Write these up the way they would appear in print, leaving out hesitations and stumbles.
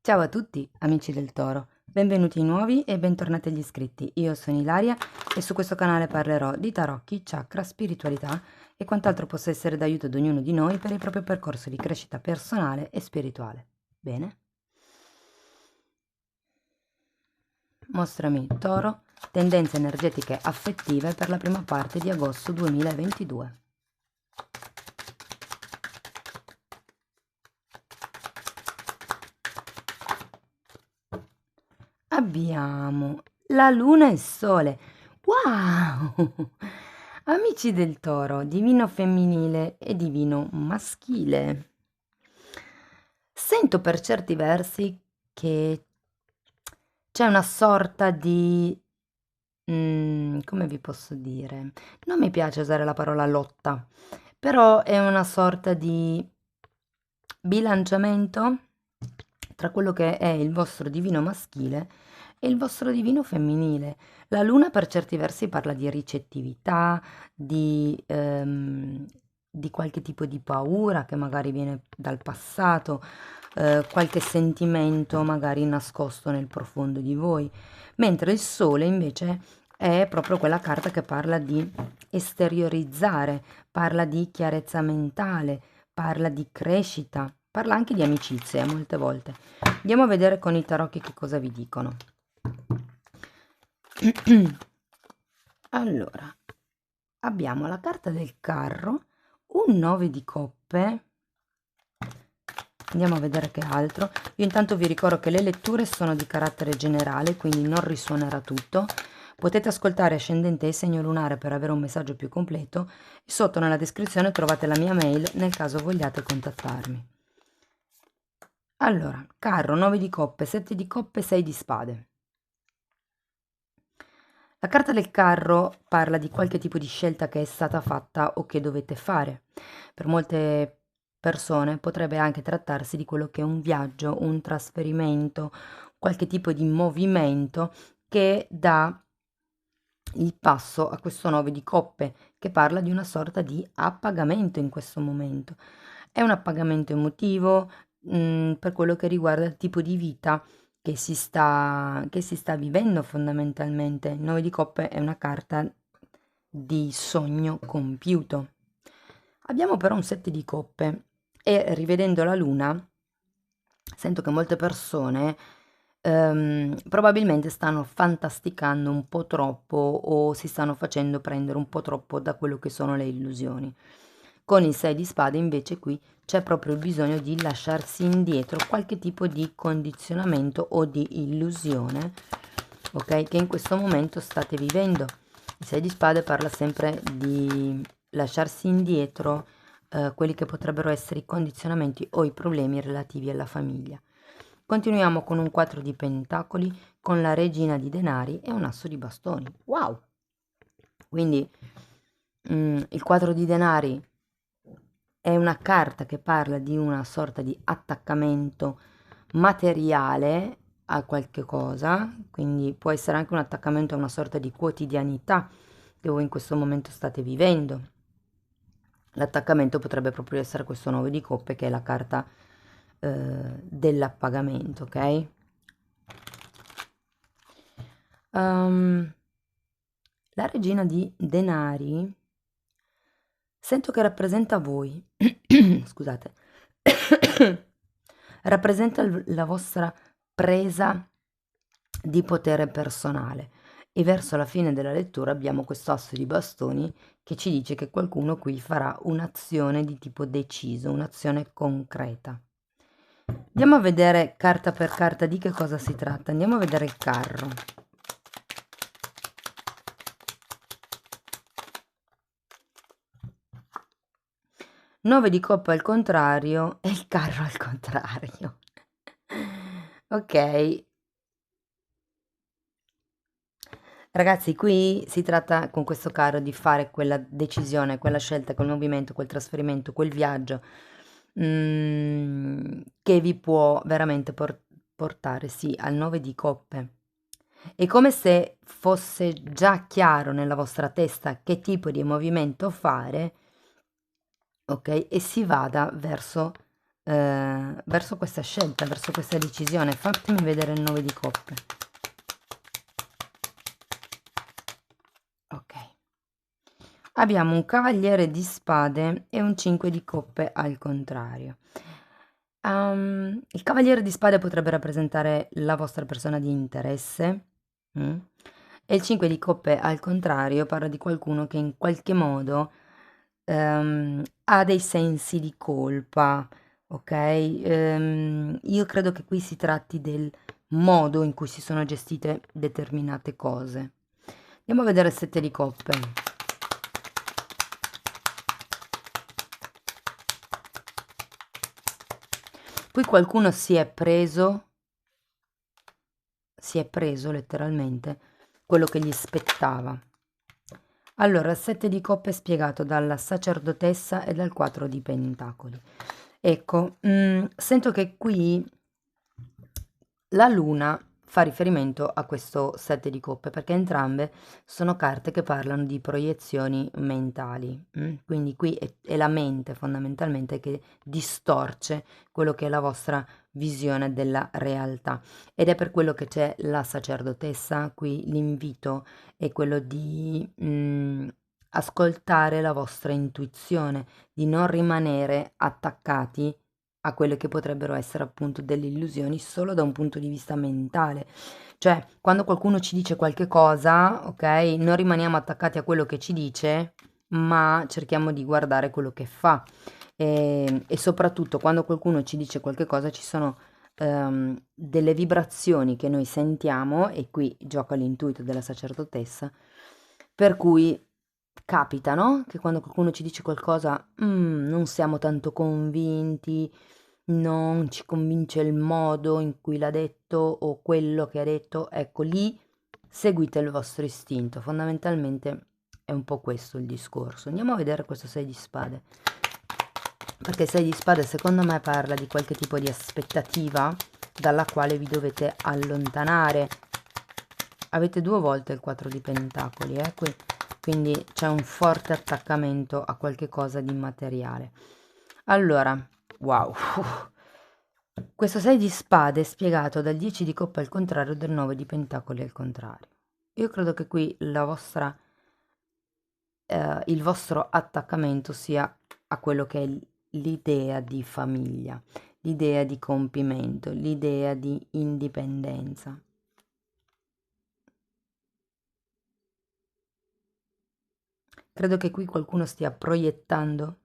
Ciao a tutti, amici del Toro, benvenuti nuovi e bentornati agli iscritti. Io sono Ilaria e su questo canale parlerò di tarocchi, chakra, spiritualità e quant'altro possa essere d'aiuto ad ognuno di noi per il proprio percorso di crescita personale e spirituale. Bene? Mostrami Toro, tendenze energetiche affettive per la prima parte di agosto 2022. Abbiamo la luna e il sole. Wow! Amici del Toro, divino femminile e divino maschile. Sento per certi versi che c'è una sorta di... come vi posso dire? Non mi piace usare la parola lotta, però è una sorta di bilanciamento tra quello che è il vostro divino maschile e il vostro divino femminile. La luna per certi versi parla di ricettività, di qualche tipo di paura che magari viene dal passato, qualche sentimento magari nascosto nel profondo di voi, mentre il sole invece è proprio quella carta che parla di esteriorizzare, parla di chiarezza mentale, parla di crescita, parla anche di amicizie molte volte. Andiamo a vedere con i tarocchi che cosa vi dicono. Allora, abbiamo la carta del carro, un 9 di coppe. Andiamo a vedere che altro. Io intanto vi ricordo che le letture sono di carattere generale, quindi non risuonerà tutto. Potete ascoltare ascendente e segno lunare per avere un messaggio più completo e sotto nella descrizione trovate la mia mail nel caso vogliate contattarmi. Allora, carro, 9 di coppe, 7 di coppe, 6 di spade. La carta del carro parla di qualche tipo di scelta che è stata fatta o che dovete fare. Per molte persone potrebbe anche trattarsi di quello che è un viaggio, un trasferimento, qualche tipo di movimento che dà il passo a questo 9 di coppe, che parla di una sorta di appagamento in questo momento. È un appagamento emotivo, per quello che riguarda il tipo di vita che si sta vivendo fondamentalmente. Il 9 di coppe è una carta di sogno compiuto. Abbiamo però un 7 di coppe e rivedendo la luna sento che molte persone probabilmente stanno fantasticando un po' troppo o si stanno facendo prendere un po' troppo da quello che sono le illusioni. Con il 6 di spade invece qui c'è proprio il bisogno di lasciarsi indietro qualche tipo di condizionamento o di illusione, ok, che in questo momento state vivendo. Il 6 di spade parla sempre di lasciarsi indietro quelli che potrebbero essere i condizionamenti o i problemi relativi alla famiglia. Continuiamo con un 4 di pentacoli, con la regina di denari e un asso di bastoni. Wow! Quindi il 4 di denari è una carta che parla di una sorta di attaccamento materiale a qualche cosa, quindi può essere anche un attaccamento a una sorta di quotidianità che voi in questo momento state vivendo. L'attaccamento potrebbe proprio essere questo 9 di coppe che è la carta dell'appagamento, ok? La regina di denari sento che rappresenta voi, scusate, rappresenta la vostra presa di potere personale e verso la fine della lettura abbiamo questo asso di bastoni che ci dice che qualcuno qui farà un'azione di tipo deciso, un'azione concreta. Andiamo a vedere carta per carta di che cosa si tratta. Andiamo a vedere il carro. Nove di coppa al contrario e il carro al contrario. Ok. Ragazzi, qui si tratta con questo carro di fare quella decisione, quella scelta, quel movimento, quel trasferimento, quel viaggio che vi può veramente portare, sì, al 9 di coppe. È come se fosse già chiaro nella vostra testa che tipo di movimento fare, ok? E si vada verso verso questa scelta, verso questa decisione. Fatemi vedere il 9 di coppe. Ok. Abbiamo un cavaliere di spade e un 5 di coppe al contrario. Il cavaliere di spade potrebbe rappresentare la vostra persona di interesse, mm? E il 5 di coppe al contrario parla di qualcuno che in qualche modo ha dei sensi di colpa, ok? Io credo che qui si tratti del modo in cui si sono gestite determinate cose. Andiamo a vedere il 7 di coppe. Qui qualcuno si è preso letteralmente quello che gli spettava. Allora, il 7 di coppe è spiegato dalla sacerdotessa e dal 4 di pentacoli. Ecco, sento che qui la luna fa riferimento a questo 7 di coppe perché entrambe sono carte che parlano di proiezioni mentali. Quindi qui è la mente fondamentalmente che distorce quello che è la vostra visione della realtà ed è per quello che c'è la sacerdotessa. Qui l'invito è quello di ascoltare la vostra intuizione, di non rimanere attaccati a quelle che potrebbero essere appunto delle illusioni solo da un punto di vista mentale. Cioè, quando qualcuno ci dice qualche cosa, ok, non rimaniamo attaccati a quello che ci dice, ma cerchiamo di guardare quello che fa. E soprattutto quando qualcuno ci dice qualche cosa ci sono delle vibrazioni che noi sentiamo, e qui gioca l'intuito della sacerdotessa, per cui capita, no? Che quando qualcuno ci dice qualcosa, non siamo tanto convinti, non ci convince il modo in cui l'ha detto o quello che ha detto, ecco lì seguite il vostro istinto, fondamentalmente è un po' questo il discorso. Andiamo a vedere questo 6 di spade, perché il 6 di spade secondo me parla di qualche tipo di aspettativa dalla quale vi dovete allontanare. Avete 2 volte il 4 di pentacoli, quindi c'è un forte attaccamento a qualche cosa di immateriale. Allora, wow, questo 6 di spade è spiegato dal 10 di coppe al contrario del 9 di pentacoli al contrario. Io credo che qui il vostro attaccamento sia a quello che è l'idea di famiglia, l'idea di compimento, l'idea di indipendenza. Credo che qui qualcuno stia proiettando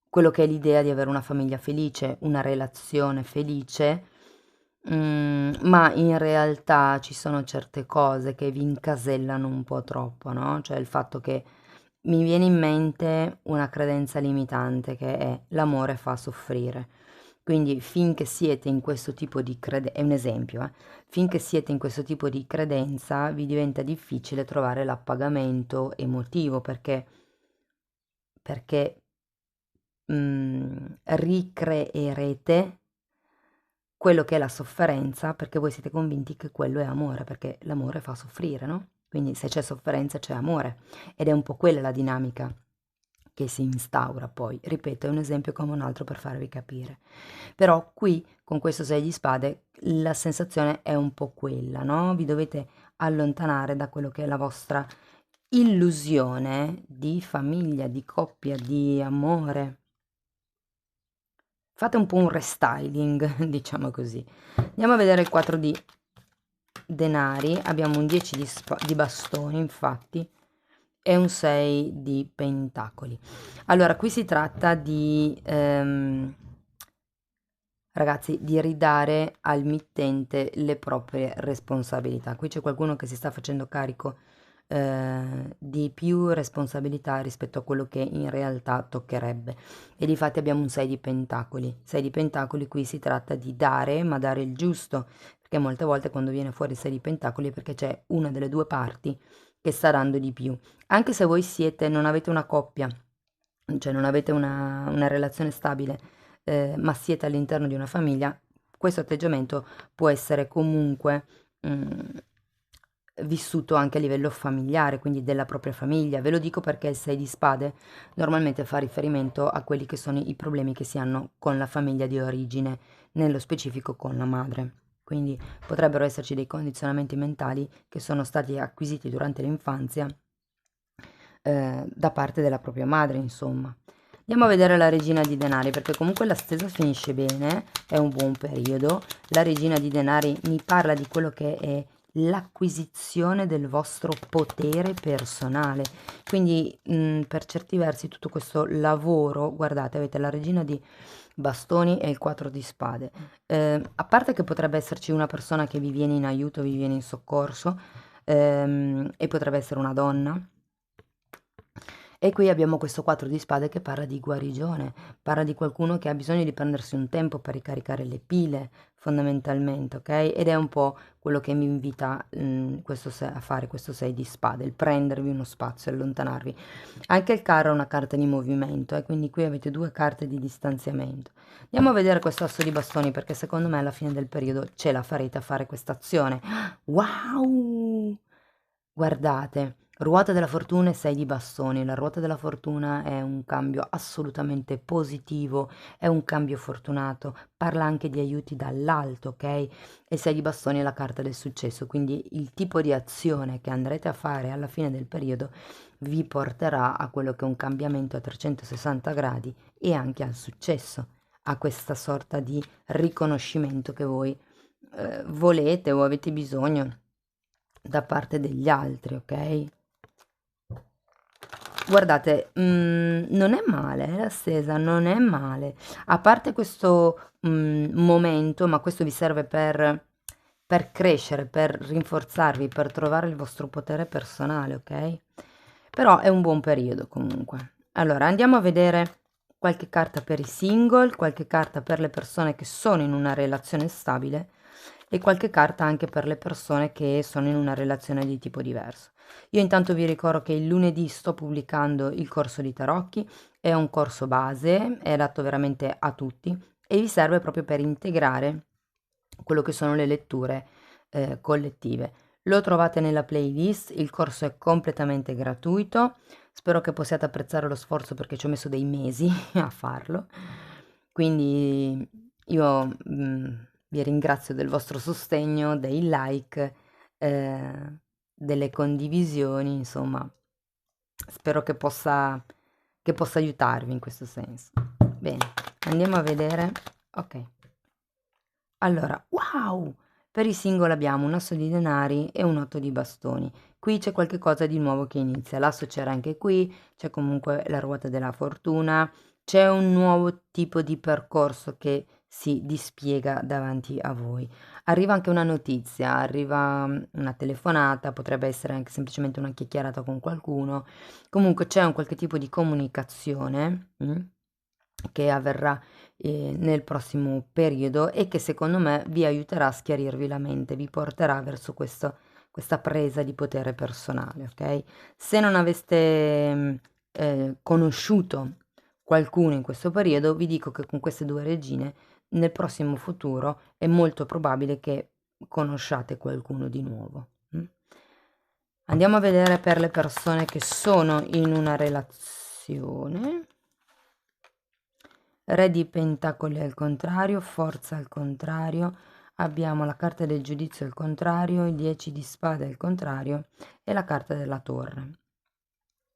quello che è l'idea di avere una famiglia felice, una relazione felice, ma in realtà ci sono certe cose che vi incasellano un po' troppo, no? Cioè il fatto che mi viene in mente una credenza limitante che è l'amore fa soffrire. Quindi finché siete in questo tipo di credenza, è un esempio, finché siete in questo tipo di credenza vi diventa difficile trovare l'appagamento emotivo perché ricreerete quello che è la sofferenza perché voi siete convinti che quello è amore, perché l'amore fa soffrire, no? Quindi se c'è sofferenza c'è amore ed è un po' quella la dinamica che si instaura poi. Ripeto, è un esempio come un altro per farvi capire. Però qui con questo 6 di spade la sensazione è un po' quella, no? Vi dovete allontanare da quello che è la vostra illusione di famiglia, di coppia, di amore. Fate un po' un restyling, diciamo così. Andiamo a vedere il 4 di denari, abbiamo un 10 di bastoni, infatti, e un 6 di pentacoli. Allora, qui si tratta di, ragazzi, di ridare al mittente le proprie responsabilità. Qui c'è qualcuno che si sta facendo carico di più responsabilità rispetto a quello che in realtà toccherebbe. E difatti abbiamo un 6 di pentacoli. 6 di pentacoli qui si tratta di dare, ma dare il giusto, perché molte volte quando viene fuori il 6 di pentacoli è perché c'è una delle due parti che sta dando di più. Anche se voi non avete una coppia, cioè non avete una relazione stabile, ma siete all'interno di una famiglia, questo atteggiamento può essere comunque mm, vissuto anche a livello familiare, quindi della propria famiglia. Ve lo dico perché il 6 di spade normalmente fa riferimento a quelli che sono i problemi che si hanno con la famiglia di origine, nello specifico con la madre. Quindi potrebbero esserci dei condizionamenti mentali che sono stati acquisiti durante l'infanzia da parte della propria madre, insomma. Andiamo a vedere la regina di denari, perché comunque la stesa finisce bene, è un buon periodo. La regina di denari mi parla di quello che è l'acquisizione del vostro potere personale. Quindi per certi versi tutto questo lavoro, guardate, avete la regina di bastoni e il 4 di spade. A parte che potrebbe esserci una persona che vi viene in aiuto, vi viene in soccorso, e potrebbe essere una donna. E qui abbiamo questo 4 di spade che parla di guarigione, parla di qualcuno che ha bisogno di prendersi un tempo per ricaricare le pile, fondamentalmente, ok? Ed è un po' quello che mi invita a fare questo 6 di spade, il prendervi uno spazio, allontanarvi. Anche il carro è una carta di movimento, quindi qui avete due carte di distanziamento. Andiamo a vedere questo asso di bastoni perché secondo me alla fine del periodo ce la farete a fare questa azione. Wow! Guardate, ruota della fortuna e 6 di bastoni. La ruota della fortuna è un cambio assolutamente positivo, è un cambio fortunato, parla anche di aiuti dall'alto, ok? E 6 di bastoni è la carta del successo, quindi il tipo di azione che andrete a fare alla fine del periodo vi porterà a quello che è un cambiamento a 360 gradi e anche al successo, a questa sorta di riconoscimento che voi volete o avete bisogno da parte degli altri, ok? Guardate, non è male, la stesa non è male. A parte questo momento, ma questo vi serve per crescere, per rinforzarvi, per trovare il vostro potere personale, ok? Però è un buon periodo comunque. Allora, andiamo a vedere qualche carta per i single, qualche carta per le persone che sono in una relazione stabile e qualche carta anche per le persone che sono in una relazione di tipo diverso. Io intanto vi ricordo che il lunedì sto pubblicando il corso di tarocchi, è un corso base, è adatto veramente a tutti e vi serve proprio per integrare quello che sono le letture collettive. Lo trovate nella playlist, il corso è completamente gratuito, spero che possiate apprezzare lo sforzo perché ci ho messo dei mesi a farlo, quindi io vi ringrazio del vostro sostegno, dei like, delle condivisioni, insomma, spero che possa aiutarvi in questo senso. Bene, andiamo a vedere. Ok. Allora, wow! Per i single abbiamo un asso di denari e un 8 di bastoni. Qui c'è qualche cosa di nuovo che inizia. L'asso c'era anche qui, c'è comunque la ruota della fortuna, c'è un nuovo tipo di percorso che si dispiega davanti a voi. Arriva anche una notizia, arriva una telefonata, potrebbe essere anche semplicemente una chiacchierata con qualcuno. Comunque c'è un qualche tipo di comunicazione che avverrà nel prossimo periodo e che secondo me vi aiuterà a schiarirvi la mente, vi porterà verso questa presa di potere personale, ok? Se non aveste conosciuto qualcuno in questo periodo, vi dico che con queste due regine nel prossimo futuro è molto probabile che conosciate qualcuno di nuovo. Andiamo a vedere per le persone che sono in una relazione. Re di pentacoli al contrario, forza al contrario, abbiamo la carta del giudizio al contrario, il 10 di spade al contrario e la carta della torre.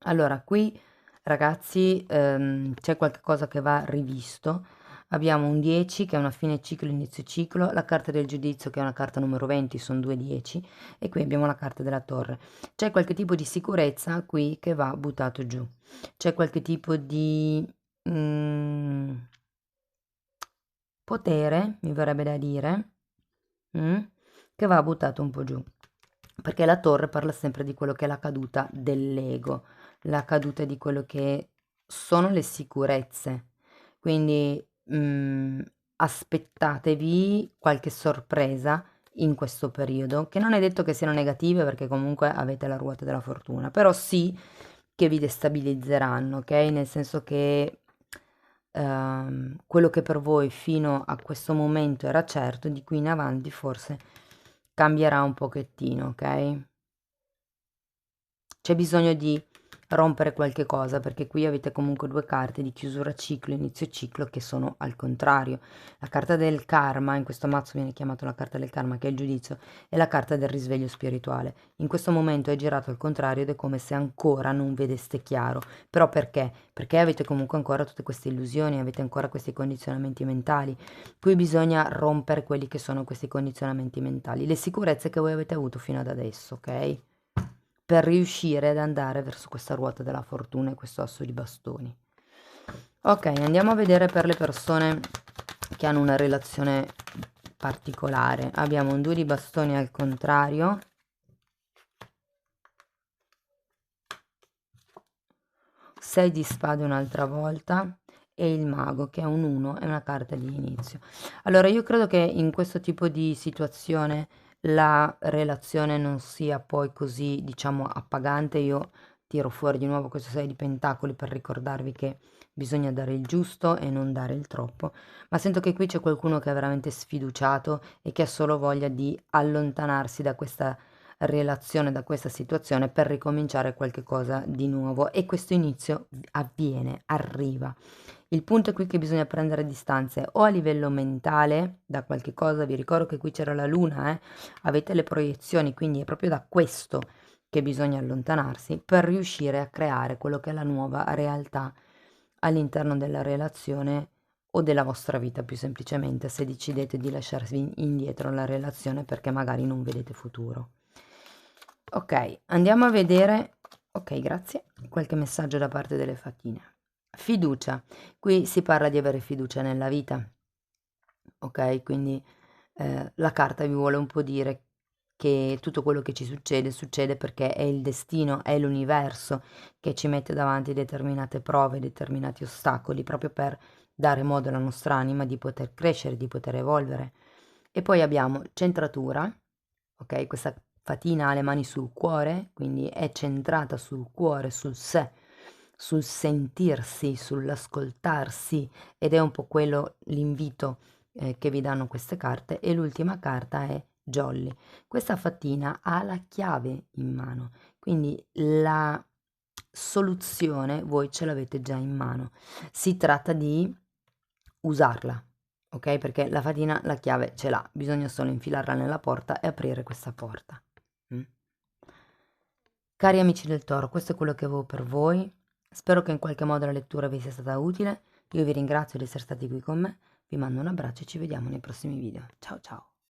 Allora, qui ragazzi c'è qualcosa che va rivisto. Abbiamo un 10 che è una fine ciclo, inizio ciclo, la carta del giudizio che è una carta numero 20, sono due 10 e qui abbiamo la carta della torre. C'è qualche tipo di sicurezza qui che va buttato giù. C'è qualche tipo di potere, mi verrebbe da dire, che va buttato un po' giù. Perché la torre parla sempre di quello che è la caduta dell'ego, la caduta di quello che sono le sicurezze. Quindi aspettatevi qualche sorpresa in questo periodo, che non è detto che siano negative perché comunque avete la ruota della fortuna, però sì che vi destabilizzeranno, ok? Nel senso che quello che per voi fino a questo momento era certo, di qui in avanti forse cambierà un pochettino, ok? c'è bisogno di rompere qualche cosa, perché qui avete comunque due carte di chiusura ciclo, inizio ciclo, che sono al contrario. La carta del karma, in questo mazzo viene chiamata la carta del karma, che è il giudizio, e la carta del risveglio spirituale. In questo momento è girato al contrario ed è come se ancora non vedeste chiaro. Però perché? Perché avete comunque ancora tutte queste illusioni, avete ancora questi condizionamenti mentali. Qui bisogna rompere quelli che sono questi condizionamenti mentali, le sicurezze che voi avete avuto fino ad adesso, ok? Per riuscire ad andare verso questa ruota della fortuna e questo asso di bastoni. Ok, andiamo a vedere per le persone che hanno una relazione particolare. Abbiamo un 2 di bastoni al contrario, 6 di spade un'altra volta e il mago, che è un 1, è una carta di inizio. Allora io credo che in questo tipo di situazione la relazione non sia poi così, diciamo, appagante. Io tiro fuori di nuovo questo 6 di pentacoli per ricordarvi che bisogna dare il giusto e non dare il troppo, ma sento che qui c'è qualcuno che è veramente sfiduciato e che ha solo voglia di allontanarsi da questa relazione, da questa situazione, per ricominciare qualche cosa di nuovo, e questo inizio avviene, arriva. Il punto è qui che bisogna prendere distanze o a livello mentale da qualche cosa. Vi ricordo che qui c'era la luna, avete le proiezioni, quindi è proprio da questo che bisogna allontanarsi per riuscire a creare quello che è la nuova realtà all'interno della relazione o della vostra vita, più semplicemente, se decidete di lasciarvi indietro la relazione perché magari non vedete futuro. Ok, andiamo a vedere, ok, grazie, qualche messaggio da parte delle fatine. Fiducia, qui si parla di avere fiducia nella vita, ok? Quindi la carta vi vuole un po' dire che tutto quello che ci succede succede perché è il destino, è l'universo che ci mette davanti determinate prove, determinati ostacoli, proprio per dare modo alla nostra anima di poter crescere, di poter evolvere. E poi abbiamo centratura, ok? Questa fatina ha le mani sul cuore, quindi è centrata sul cuore, sul sé, sul sentirsi, sull'ascoltarsi, ed è un po' quello l'invito che vi danno queste carte. E l'ultima carta è Jolly. Questa fattina ha la chiave in mano, quindi la soluzione voi ce l'avete già in mano. Si tratta di usarla, ok? Perché la fatina la chiave ce l'ha, bisogna solo infilarla nella porta e aprire questa porta. Cari amici del Toro, questo è quello che avevo per voi. Spero che in qualche modo la lettura vi sia stata utile. Io vi ringrazio di essere stati qui con me, vi mando un abbraccio e ci vediamo nei prossimi video. Ciao ciao!